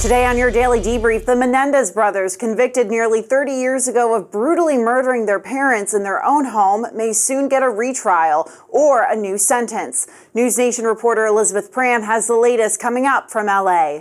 Today on your Daily Debrief, the Menendez brothers, convicted nearly 30 years ago of brutally murdering their parents in their own home, may soon get a retrial or a new sentence. News Nation reporter Elizabeth Pran has the latest coming up from LA.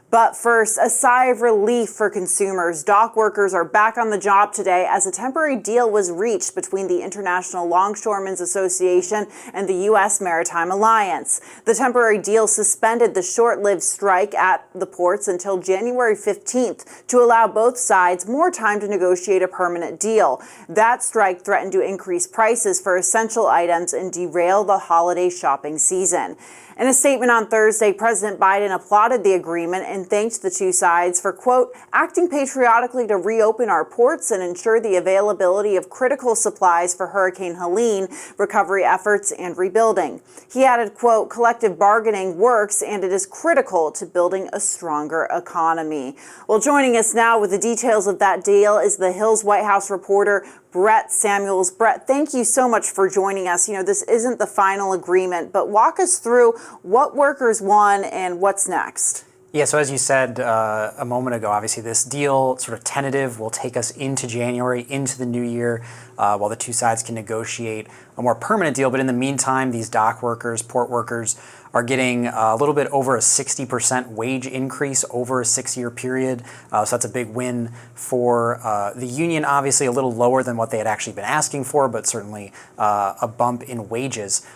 But first, a sigh of relief for consumers. Dock workers are back on the job today as a temporary deal was reached between the International Longshoremen's Association and the U.S. Maritime Alliance. The temporary deal suspended the short-lived strike at the ports until January 15th to allow both sides more time to negotiate a permanent deal. That strike threatened to increase prices for essential items and derail the holiday shopping season. In a statement on Thursday, President Biden applauded the agreement and thanked the two sides for, quote, acting patriotically to reopen our ports and ensure the availability of critical supplies for Hurricane Helene, recovery efforts, and rebuilding. He added, quote, collective bargaining works and it is critical to building a stronger economy. Well, joining us now with the details of that deal is the Hill's White House reporter, Brett Samuels. Brett, thank you so much for joining us. You know, this isn't the final agreement, but walk us through what workers won and what's next. Yeah, so as you said a moment ago, obviously this deal, sort of tentative, will take us into January, into the new year, while the two sides can negotiate a more permanent deal. But in the meantime, these dock workers, port workers, are getting a little bit over a 60% wage increase over a 6-year period. So that's a big win for the union. Obviously a little lower than what they had actually been asking for, but certainly a bump in wages.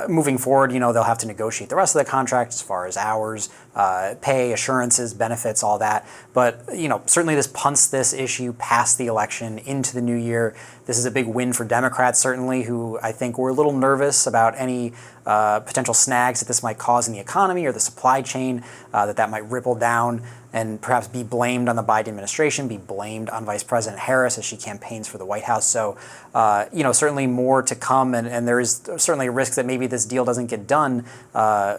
Moving forward, you know, they'll have to negotiate the rest of the contract as far as hours, pay, assurances, benefits, all that. But, you know, certainly this punts this issue past the election into the new year. This is a big win for Democrats, certainly, who I think were a little nervous about any potential snags that this might cause in the economy or the supply chain, that might ripple down and perhaps be blamed on the Biden administration, be blamed on Vice President Harris as she campaigns for the White House. So, you know, certainly more to come, and there is certainly a risk that maybe this deal doesn't get done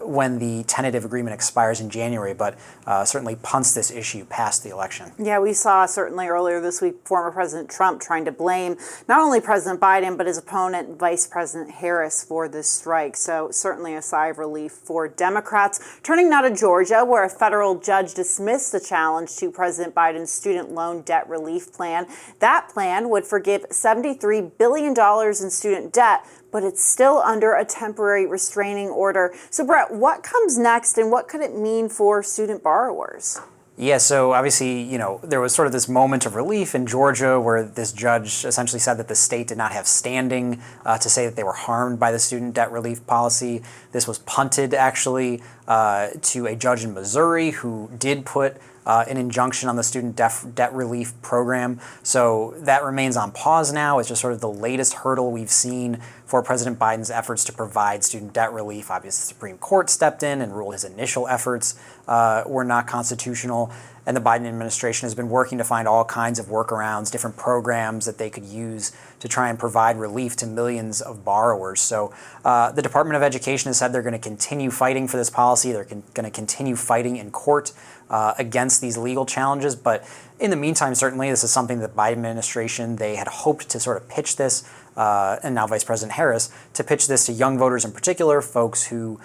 when the tentative agreement expires in January, but certainly punts this issue past the election. Yeah, we saw certainly earlier this week former President Trump trying to blame not only President Biden, but his opponent, Vice President Harris, for this strike. So certainly a sigh of relief for Democrats. Turning now to Georgia, where a federal judge dismissed the challenge to President Biden's student loan debt relief plan. That plan would forgive $73 billion in student debt, but it's still under a temporary restraining order. So, Brett, what comes next and what could it mean for student borrowers? Yeah, so obviously, you know, there was sort of this moment of relief in Georgia where this judge essentially said that the state did not have standing to say that they were harmed by the student debt relief policy. This was punted, actually, to a judge in Missouri who did put an injunction on the student debt relief program. So that remains on pause now. It's just sort of the latest hurdle we've seen for President Biden's efforts to provide student debt relief. Obviously, the Supreme Court stepped in and ruled his initial efforts were not constitutional. And the Biden administration has been working to find all kinds of workarounds, different programs that they could use to try and provide relief to millions of borrowers. So the Department of Education has said they're going to continue fighting for this policy. They're going to continue fighting in court against these legal challenges. But in the meantime, certainly this is something that the Biden administration, they had hoped to sort of pitch this, and now Vice President Harris, to pitch this to young voters in particular, folks who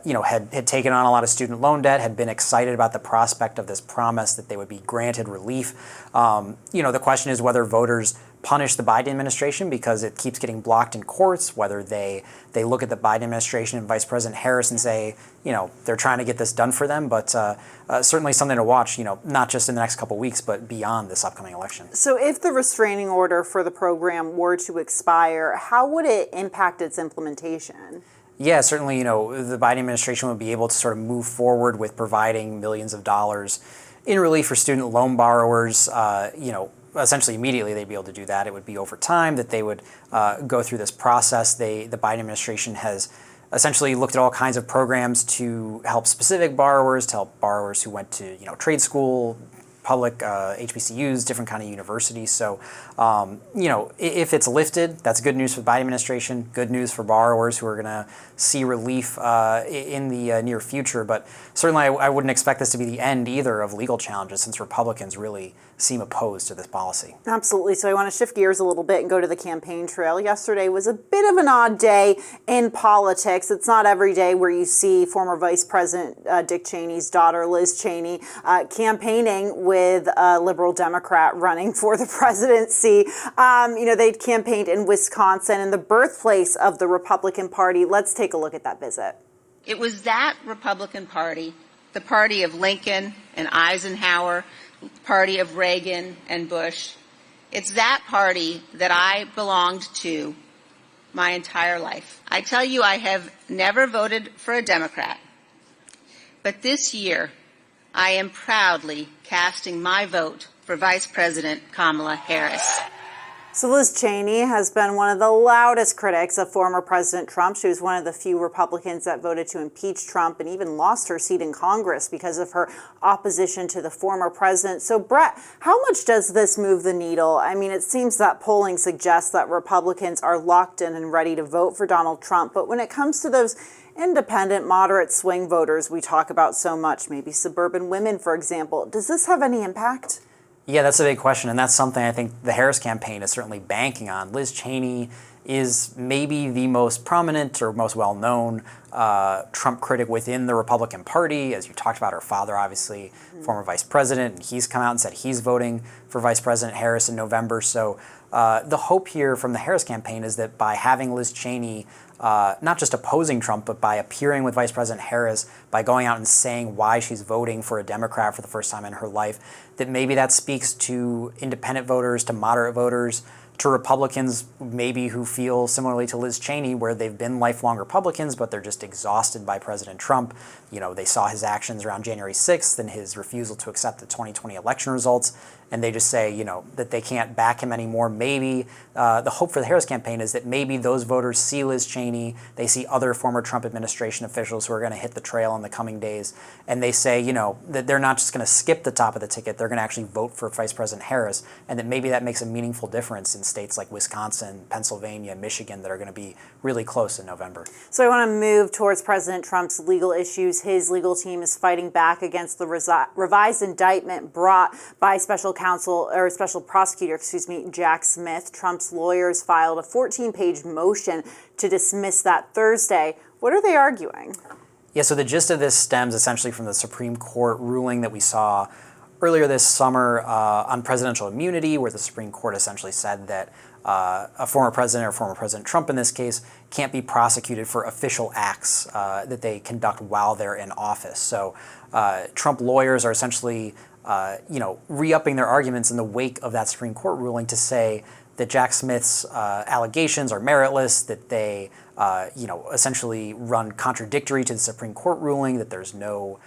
you know, had taken on a lot of student loan debt, had been excited about the prospect of this promise that they would be granted relief. You know, the question is whether voters punish the Biden administration because it keeps getting blocked in courts, whether they look at the Biden administration and Vice President Harris and say, you know, they're trying to get this done for them, but certainly something to watch, you know, not just in the next couple of weeks, but beyond this upcoming election. So if the restraining order for the program were to expire, how would it impact its implementation? Yeah, certainly, you know, the Biden administration would be able to sort of move forward with providing millions of dollars in relief for student loan borrowers, you know, essentially immediately they'd be able to do that. It would be over time that they would go through this process. The Biden administration has essentially looked at all kinds of programs to help specific borrowers, to help borrowers who went to, you know, trade school, public HBCUs, different kind of universities. So, you know, if it's lifted, that's good news for the Biden administration, good news for borrowers who are going to see relief in the near future. But certainly I wouldn't expect this to be the end either of legal challenges, since Republicans really seem opposed to this policy. Absolutely. So I want to shift gears a little bit and go to the campaign trail. Yesterday was a bit of an odd day in politics. It's not every day where you see former Vice President Dick Cheney's daughter, Liz Cheney, campaigning with a liberal Democrat running for the presidency. They'd campaigned in Wisconsin, in the birthplace of the Republican Party. Let's take a look at that visit. It was that Republican Party, the party of Lincoln and Eisenhower, party of Reagan and Bush. It's that party that I belonged to my entire life. I tell you, I have never voted for a Democrat, but this year I am proudly casting my vote for Vice President Kamala Harris. So Liz Cheney has been one of the loudest critics of former President Trump. She was one of the few Republicans that voted to impeach Trump and even lost her seat in Congress because of her opposition to the former president. So Brett, how much does this move the needle? I mean, it seems that polling suggests that Republicans are locked in and ready to vote for Donald Trump. But when it comes to those independent, moderate swing voters we talk about so much, maybe suburban women, for example, does this have any impact? Yeah, that's a big question, and that's something I think the Harris campaign is certainly banking on. Liz Cheney is maybe the most prominent or most well-known Trump critic within the Republican Party. As you talked about, her father, obviously, former vice president, and he's come out and said he's voting for Vice President Harris in November. So the hope here from the Harris campaign is that by having Liz Cheney not just opposing Trump, but by appearing with Vice President Harris, by going out and saying why she's voting for a Democrat for the first time in her life, that maybe that speaks to independent voters, to moderate voters, to Republicans maybe who feel similarly to Liz Cheney, where they've been lifelong Republicans, but they're just exhausted by President Trump. You know, they saw his actions around January 6th and his refusal to accept the 2020 election results, and they just say, that they can't back him anymore. Maybe the hope for the Harris campaign is that maybe those voters see Liz Cheney, they see other former Trump administration officials who are going to hit the trail in the coming days, and they say, that they're not just going to skip the top of the ticket, they're going to actually vote for Vice President Harris, and that maybe that makes a meaningful difference in states like Wisconsin, Pennsylvania, Michigan that are going to be really close in November. So I want to move towards President Trump's legal issues. His legal team is fighting back against the revised indictment brought by special prosecutor, Jack Smith. Trump's lawyers filed a 14-page motion to dismiss that Thursday. What are they arguing? Yeah, so the gist of this stems essentially from the Supreme Court ruling that we saw earlier this summer on presidential immunity, where the Supreme Court essentially said that a former president, or former President Trump in this case, can't be prosecuted for official acts that they conduct while they're in office. So Trump lawyers are essentially re-upping their arguments in the wake of that Supreme Court ruling to say that Jack Smith's allegations are meritless, that they essentially run contradictory to the Supreme Court ruling, that there's no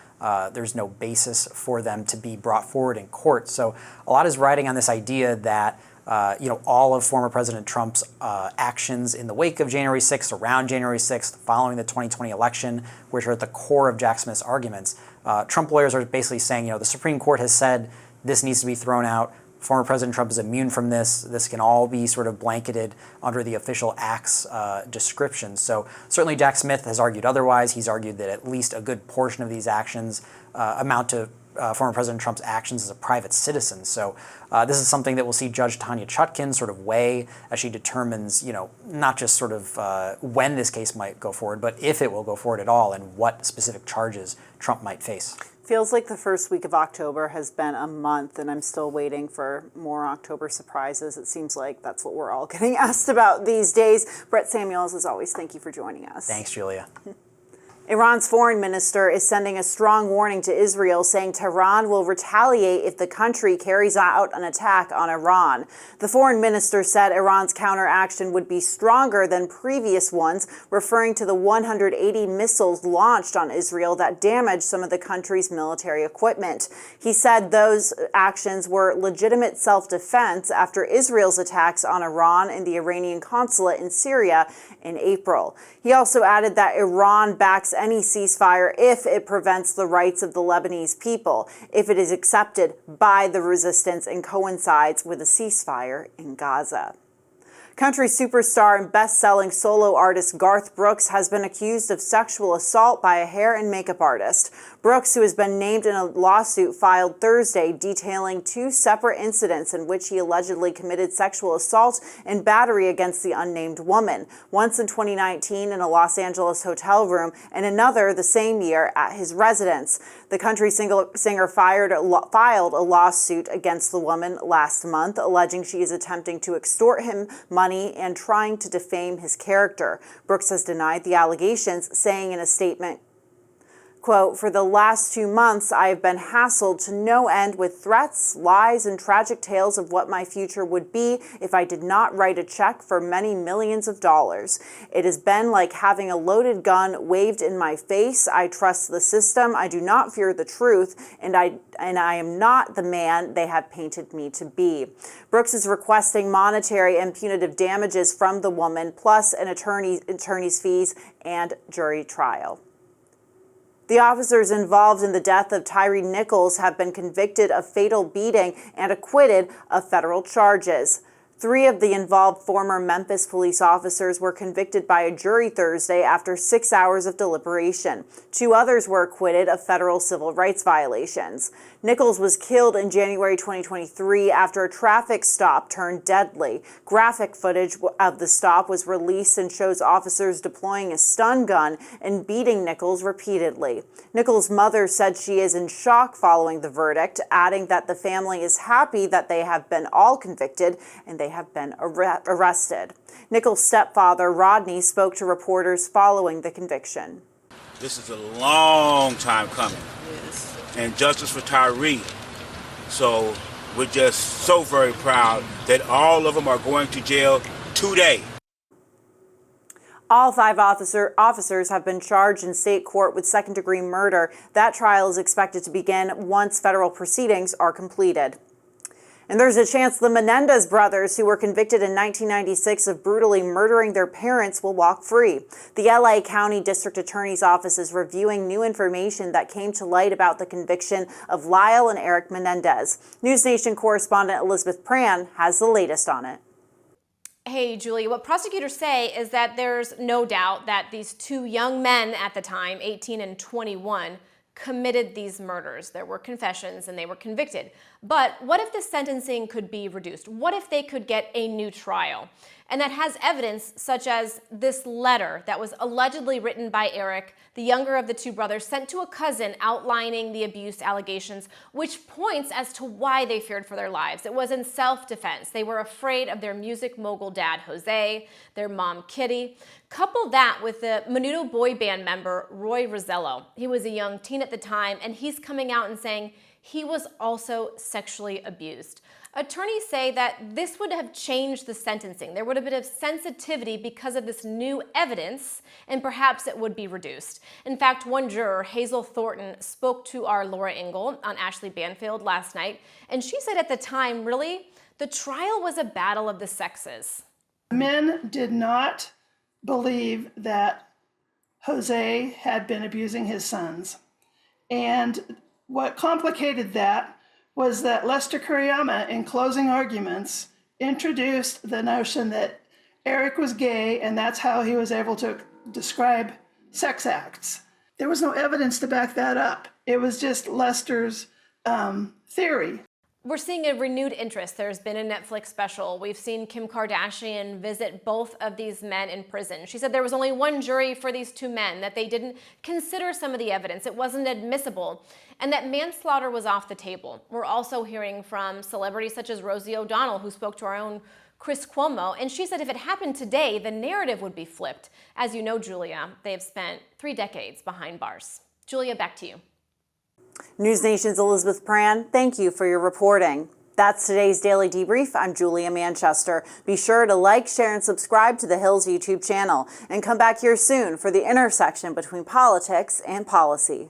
basis for them to be brought forward in court. So a lot is riding on this idea that all of former President Trump's actions in the wake of January 6th, around January 6th, following the 2020 election, which are at the core of Jack Smith's arguments. Trump lawyers are basically saying, the Supreme Court has said this needs to be thrown out. Former President Trump is immune from this. This can all be sort of blanketed under the official acts description. So certainly Jack Smith has argued otherwise. He's argued that at least a good portion of these actions amount to former President Trump's actions as a private citizen. So this is something that we'll see Judge Tanya Chutkan sort of weigh as she determines, not just sort of when this case might go forward, but if it will go forward at all and what specific charges Trump might face. Feels like the first week of October has been a month, and I'm still waiting for more October surprises. It seems like that's what we're all getting asked about these days. Brett Samuels, as always, thank you for joining us. Thanks, Julia. Iran's foreign minister is sending a strong warning to Israel, saying Tehran will retaliate if the country carries out an attack on Iran. The foreign minister said Iran's counteraction would be stronger than previous ones, referring to the 180 missiles launched on Israel that damaged some of the country's military equipment. He said those actions were legitimate self-defense after Israel's attacks on Iran and the Iranian consulate in Syria in April. He also added that Iran backs any ceasefire if it prevents the rights of the Lebanese people, if it is accepted by the resistance and coincides with a ceasefire in Gaza. Country superstar and best-selling solo artist Garth Brooks has been accused of sexual assault by a hair and makeup artist. Brooks, who has been named in a lawsuit filed Thursday detailing 2 separate incidents in which he allegedly committed sexual assault and battery against the unnamed woman, once in 2019 in a Los Angeles hotel room and another the same year at his residence. The country singer filed a lawsuit against the woman last month, alleging she is attempting to extort him money and trying to defame his character. Brooks has denied the allegations, saying in a statement, quote, "For the last 2 months, I have been hassled to no end with threats, lies, and tragic tales of what my future would be if I did not write a check for many millions of dollars. It has been like having a loaded gun waved in my face. I trust the system. I do not fear the truth, and I am not the man they have painted me to be." Brooks is requesting monetary and punitive damages from the woman, plus an attorney's fees and jury trial. The officers involved in the death of Tyre Nichols have been convicted of fatal beating and acquitted of federal charges. 3 of the involved former Memphis police officers were convicted by a jury Thursday after 6 hours of deliberation. 2 others were acquitted of federal civil rights violations. Nichols was killed in January 2023 after a traffic stop turned deadly. Graphic footage of the stop was released and shows officers deploying a stun gun and beating Nichols repeatedly. Nichols' mother said she is in shock following the verdict, adding that the family is happy that they have been all convicted and they have been arrested. Nichols' stepfather, Rodney, spoke to reporters following the conviction. This is a long time coming. Yes. And justice for Tyre. So we're just so very proud that all of them are going to jail today. All 5 officers have been charged in state court with second-degree murder. That trial is expected to begin once federal proceedings are completed. And there's a chance the Menendez brothers, who were convicted in 1996 of brutally murdering their parents, will walk free. The LA County District Attorney's Office is reviewing new information that came to light about the conviction of Lyle and Eric Menendez. News Nation correspondent Elizabeth Pran has the latest on it. Hey, Julie, what prosecutors say is that there's no doubt that these 2 young men at the time, 18 and 21, committed these murders. There were confessions and they were convicted. But what if the sentencing could be reduced? What if they could get a new trial? And that has evidence such as this letter that was allegedly written by Eric, the younger of the 2 brothers, sent to a cousin outlining the abuse allegations, which points as to why they feared for their lives. It was in self-defense. They were afraid of their music mogul dad, Jose, their mom, Kitty. Couple that with the Menudo boy band member, Roy Rosello. He was a young teen at the time, and he's coming out and saying he was also sexually abused. Attorneys say that this would have changed the sentencing. There would have been a sensitivity because of this new evidence, and perhaps it would be reduced. In fact, one juror, Hazel Thornton, spoke to our Laura Ingle on Ashley Banfield last night, and she said at the time, really, the trial was a battle of the sexes. Men did not believe that Jose had been abusing his sons. And what complicated that was that Lester Kuriyama, in closing arguments, introduced the notion that Eric was gay, and that's how he was able to describe sex acts. There was no evidence to back that up. It was just Lester's theory. We're seeing a renewed interest. There's been a Netflix special. We've seen Kim Kardashian visit both of these men in prison. She said there was only one jury for these 2 men, that they didn't consider some of the evidence. It wasn't admissible, and that manslaughter was off the table. We're also hearing from celebrities such as Rosie O'Donnell, who spoke to our own Chris Cuomo, and she said if it happened today, the narrative would be flipped. As you know, Julia, they have spent 3 decades behind bars. Julia, back to you. News Nation's Elizabeth Pran, thank you for your reporting. That's today's Daily Debrief. I'm Julia Manchester. Be sure to like, share, and subscribe to The Hill's YouTube channel. And come back here soon for the intersection between politics and policy.